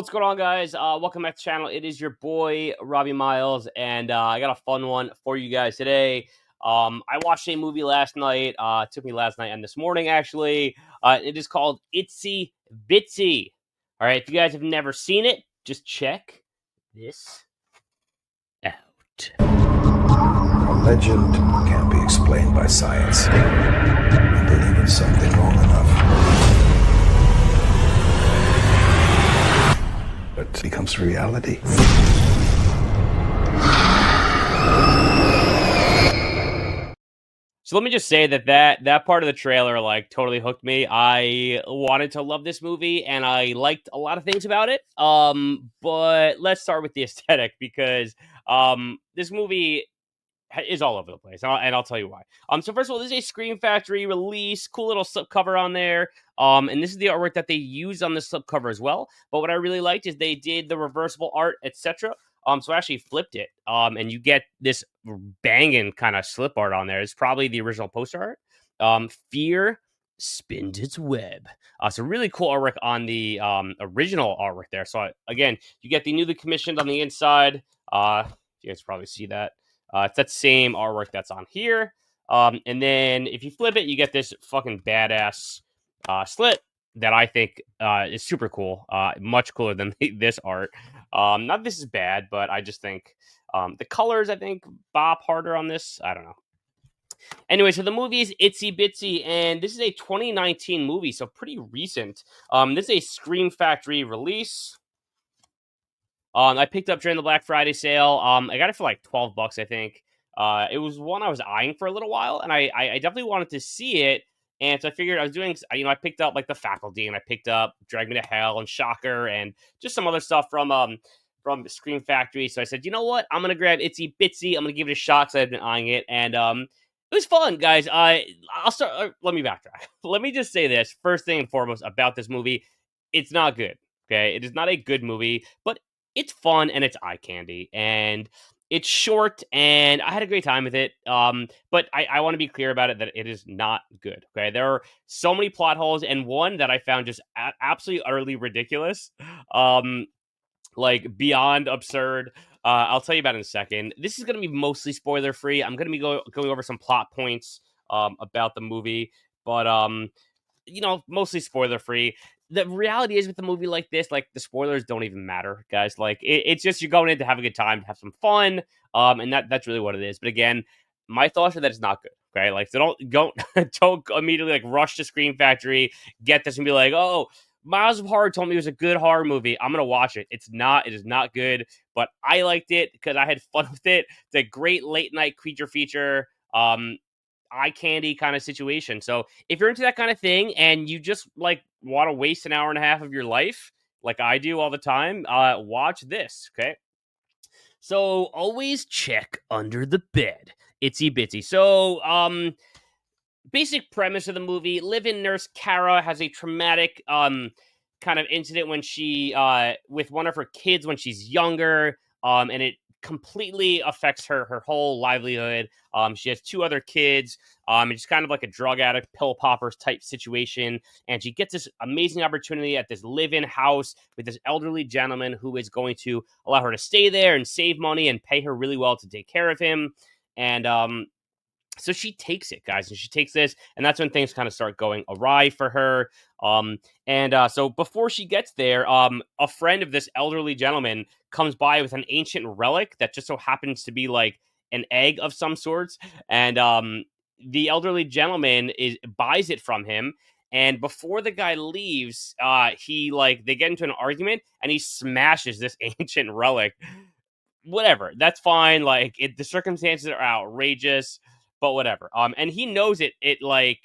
What's going on, guys? Welcome back to the channel. It is your boy Robbie Miles, and I got a fun one for you guys today. I watched a movie last night. It took me last night and this morning, actually. It is called Itsy Bitsy. All right, if you guys have never seen it, just check this out. A legend can't be explained by science. You believe in something long enough, it becomes reality. So let me just say that part of the trailer like totally hooked me. I wanted to love this movie and I liked a lot of things about it. But let's start with the aesthetic because this movie is all over the place, and I'll tell you why. So first of all, this is a Scream Factory release, cool little slipcover on there. And this is the artwork that they used on the slipcover as well. But what I really liked is they did the reversible art, etc. So I actually flipped it. And you get this banging kind of slip art on there. It's probably the original poster art. Fear spins its web. So really cool artwork on the original artwork there. So again, you get the newly commissioned on the inside. You guys probably see that. It's that same artwork that's on here. And then if you flip it, you get this fucking badass slit that I think is super cool. Much cooler than this art. Not this is bad, but I just think the colors, I think, bop harder on this. I don't know. Anyway, so the movie is Itsy Bitsy, and this is a 2019 movie, so pretty recent. This is a Scream Factory release. I picked up during the Black Friday sale. I got it for like $12, I think. It was one I was eyeing for a little while, and I definitely wanted to see it. And so I figured I was doing, I picked up like The Faculty, and I picked up Drag Me to Hell and Shocker, and just some other stuff from Scream Factory. So I said, you know what? I'm gonna grab Itsy Bitsy. I'm gonna give it a shot because I've been eyeing it, and it was fun, guys. I'll start. Let me backtrack. Let me just say this first thing and foremost about this movie: it's not good. Okay, it is not a good movie, but it's fun and it's eye candy and it's short and I had a great time with it. But I want to be clear about it that it is not good. Okay. There are so many plot holes and one that I found just absolutely utterly ridiculous. Like beyond absurd. I'll tell you about it in a second. This is going to be mostly spoiler free. I'm going to be going over some plot points about the movie, but mostly spoiler free. The reality is with a movie like this, like the spoilers don't even matter, guys. Like it's just you're going in to have a good time, have some fun, and that's really what it is. But again, my thoughts are that it's not good. Okay, like so don't immediately like rush to Scream Factory, get this and be like, oh, Miles of Horror told me it was a good horror movie. I'm gonna watch it. It is not good, but I liked it because I had fun with it. It's a great late night creature feature. Eye candy kind of situation. So if you're into that kind of thing and you just like want to waste an hour and a half of your life, like I do all the time, watch this. Okay. So always check under the bed. Itsy Bitsy. So, basic premise of the movie: live-in nurse Kara has a traumatic kind of incident when she with one of her kids when she's younger, and it completely affects her whole livelihood. She has two other kids. It's kind of like a drug addict, pill poppers type situation, and she gets this amazing opportunity at this live-in house with this elderly gentleman who is going to allow her to stay there and save money and pay her really well to take care of him. And so she takes it, guys, and she takes this, and that's when things kind of start going awry for her. So before she gets there, a friend of this elderly gentleman comes by with an ancient relic that just so happens to be like an egg of some sorts, and the elderly gentleman buys it from him. And before the guy leaves, they get into an argument, and he smashes this ancient relic. Whatever, that's fine. Like the circumstances are outrageous. But whatever. And he knows it like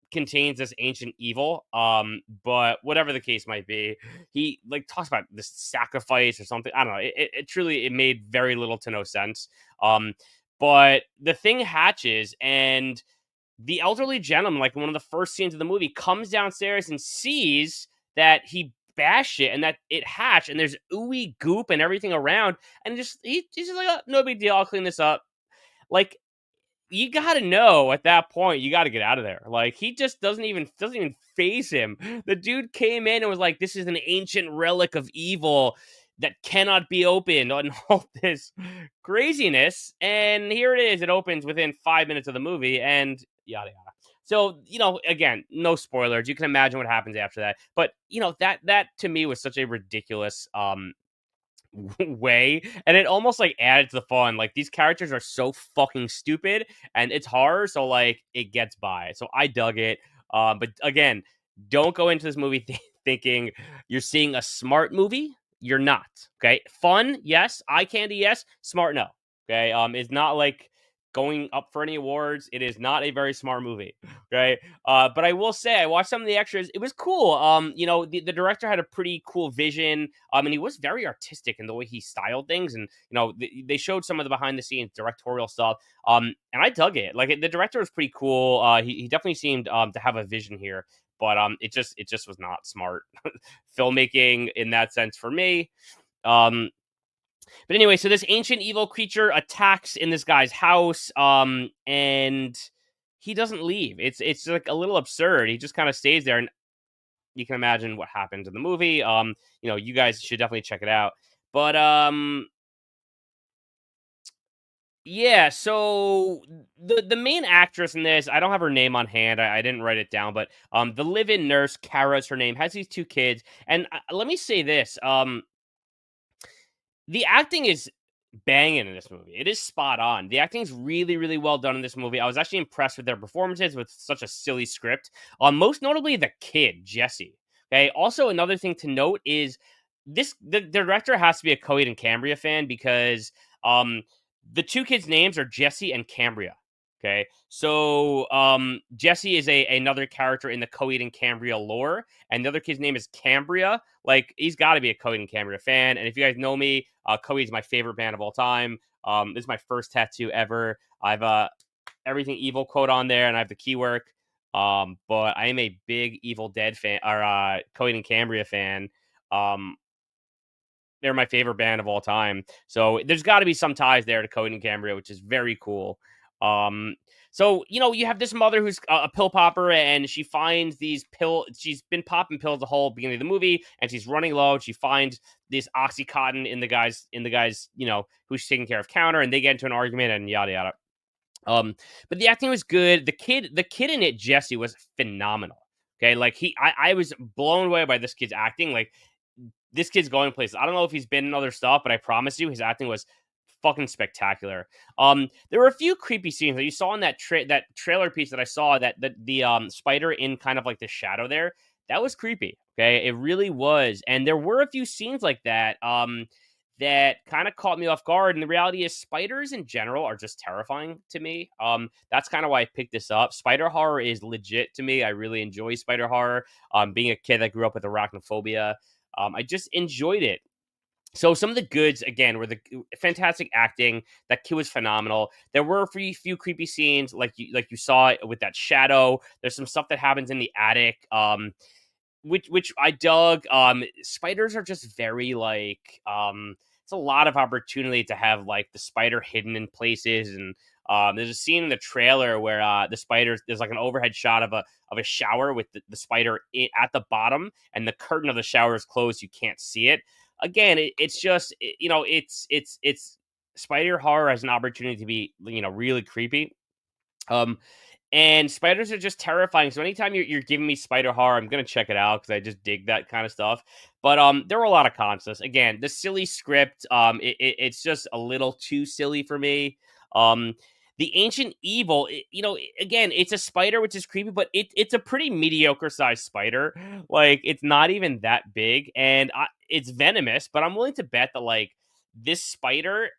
contains this ancient evil. But whatever the case might be, he like talks about this sacrifice or something. I don't know. It truly made very little to no sense. But the thing hatches, and the elderly gentleman, like one of the first scenes of the movie, comes downstairs and sees that he bashed it and that it hatched, and there's ooey goop and everything around, and he's just like, oh, no big deal. I'll clean this up. Like, you gotta know at that point, you gotta get out of there. Like, he just doesn't even phase him. The dude came in and was like, "This is an ancient relic of evil that cannot be opened," and all this craziness. And here it is. It opens within 5 minutes of the movie, and yada yada. So, again, no spoilers. You can imagine what happens after that. But that to me was such a ridiculous way, and it almost like added to the fun. Like, these characters are so fucking stupid, and it's horror, so like it gets by. So I dug it. But again, don't go into this movie thinking you're seeing a smart movie. You're not. Okay, fun, yes. Eye candy, yes. Smart, no. Okay, it's not like going up for any awards. It is not a very smart movie. Okay, but I will say I watched some of the extras. It was cool. The director had a pretty cool vision. And he was very artistic in the way he styled things. And they showed some of the behind the scenes directorial stuff. And I dug it. Like, the director was pretty cool. He definitely seemed to have a vision here. But it just was not smart filmmaking in that sense for me. Um, but anyway, so this ancient evil creature attacks in this guy's house, and he doesn't leave. It's like a little absurd. He just kind of stays there, and you can imagine what happens in the movie. You guys should definitely check it out. But yeah. So the main actress in this, I don't have her name on hand. I didn't write it down, but the live-in nurse, Kara is her name, has these two kids, and let me say this. The acting is banging in this movie. It is spot on. The acting is really, really well done in this movie. I was actually impressed with their performances with such a silly script. Most notably, the kid, Jesse. Okay. Also, another thing to note is the director has to be a Coheed and Cambria fan because um the two kids' names are Jesse and Cambria. Okay. So Jesse is another character in the Coheed and Cambria lore, and the other kid's name is Cambria. Like, he's got to be a Coheed and Cambria fan. And if you guys know me, Coheed's my favorite band of all time. This is my first tattoo ever. I've everything evil quote on there, and I have the keywork. But I am a big Evil Dead fan, or Coheed and Cambria fan. Um, they're my favorite band of all time. So there's got to be some ties there to Coheed and Cambria, which is very cool. Um, so you have this mother who's a pill popper, and she finds these pill. She's been popping pills the whole beginning of the movie, and she's running low. She finds this oxycontin in the guy's who's taking care of counter, and they get into an argument and yada yada. But the acting was good. The kid in it, Jesse, was phenomenal. Okay, like I was blown away by this kid's acting. Like, this kid's going places. I don't know if he's been in other stuff, but I promise you, his acting was fucking spectacular. There were a few creepy scenes that you saw in that trailer piece that I saw, that the spider in kind of like the shadow there. That was creepy. Okay, it really was, and there were a few scenes like that. That kind of caught me off guard. And the reality is, spiders in general are just terrifying to me. That's kind of why I picked this up. Spider horror is legit to me. I really enjoy spider horror. Being a kid that grew up with arachnophobia, I just enjoyed it. So some of the goods again were the fantastic acting. That kid was phenomenal. There were a few creepy scenes, like you saw with that shadow. There's some stuff that happens in the attic. Which I dug. Spiders are just very like it's a lot of opportunity to have like the spider hidden in places. And there's a scene in the trailer where there's like an overhead shot of a shower with the spider at the bottom, and the curtain of the shower is closed. You can't see it. Again, it's just it's spider horror as an opportunity to be really creepy. Um, and spiders are just terrifying. So anytime you're giving me spider horror, I'm gonna check it out because I just dig that kind of stuff. But there were a lot of cons to this. Again, the silly script, it's just a little too silly for me. Um, the ancient evil, again, it's a spider which is creepy, but it's a pretty mediocre sized spider. Like, it's not even that big, and it's venomous. But I'm willing to bet that like this spider,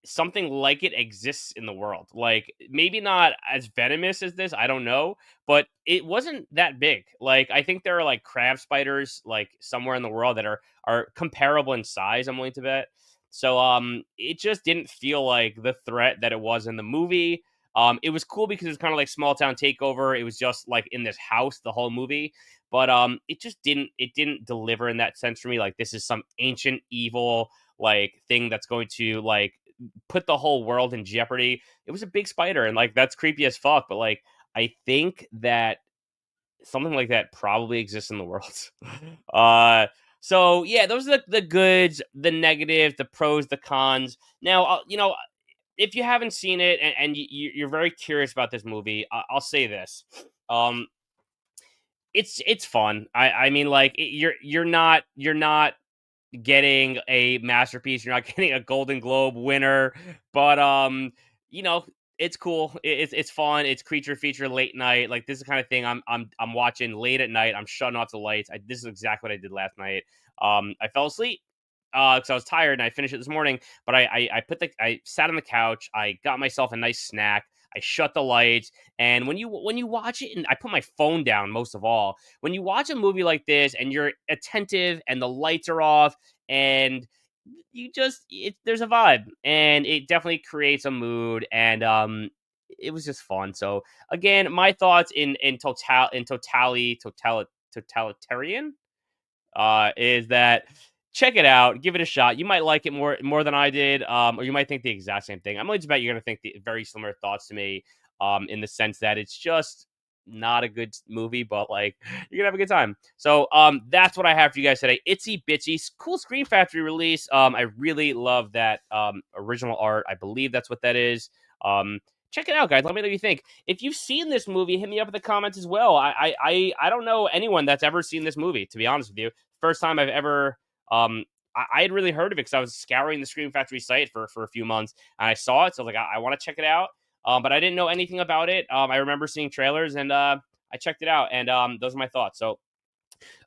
something like it exists in the world. Like, maybe not as venomous as this, I don't know, but it wasn't that big. Like, I think there are like crab spiders like somewhere in the world that are comparable in size, I'm willing to bet. So it just didn't feel like the threat that it was in the movie. It was cool because it's kind of like small town takeover. It was just like in this house the whole movie. But it didn't deliver in that sense for me. Like, this is some ancient evil like thing that's going to like put the whole world in jeopardy. It was a big spider, and like that's creepy as fuck. But like, I think that something like that probably exists in the world. uh, so yeah, those are the goods, the negatives, the pros, the cons. Now, if you haven't seen it and you're very curious about this movie, I'll say this. Um, it's fun. I mean, like you're not getting a masterpiece. You're not getting a Golden Globe winner, but you know, it's cool. It's fun. It's creature feature late night. Like this is the kind of thing I'm watching late at night. I'm shutting off the lights. This is exactly what I did last night. I fell asleep because I was tired and I finished it this morning. But I sat on the couch. I got myself a nice snack. I shut the lights, and when you watch it, and I put my phone down most of all. When you watch a movie like this and you're attentive and the lights are off and there's a vibe and it definitely creates a mood and it was just fun. So again, my thoughts totalitarian is that check it out, give it a shot. You might like it more than I did, or you might think the exact same thing. I'm willing to bet you're going to think the very similar thoughts to me, in the sense that it's just not a good movie, but like you're gonna have a good time. So that's what I have for you guys today. Itsy Bitsy, cool Screen Factory release. I really love that original art. I believe that's what that is. Check it out, guys. Let me know what you think. If you've seen this movie, hit me up in the comments as well. I don't know anyone that's ever seen this movie, to be honest with you. First time I've ever I had really heard of it because I was scouring the Scream Factory site for a few months and I saw it. So I was like, I want to check it out. But I didn't know anything about it. I remember seeing trailers and I checked it out. And those are my thoughts. So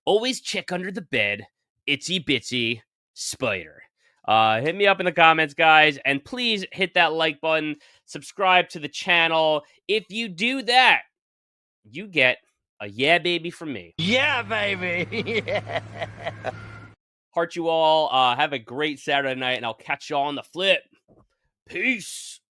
always check under the bed. Itsy Bitsy Spider. Hit me up in the comments, guys. And please hit that like button. Subscribe to the channel. If you do that, you get a yeah, baby from me. Yeah, baby. Heart you all. Have a great Saturday night, and I'll catch you all on the flip. Peace.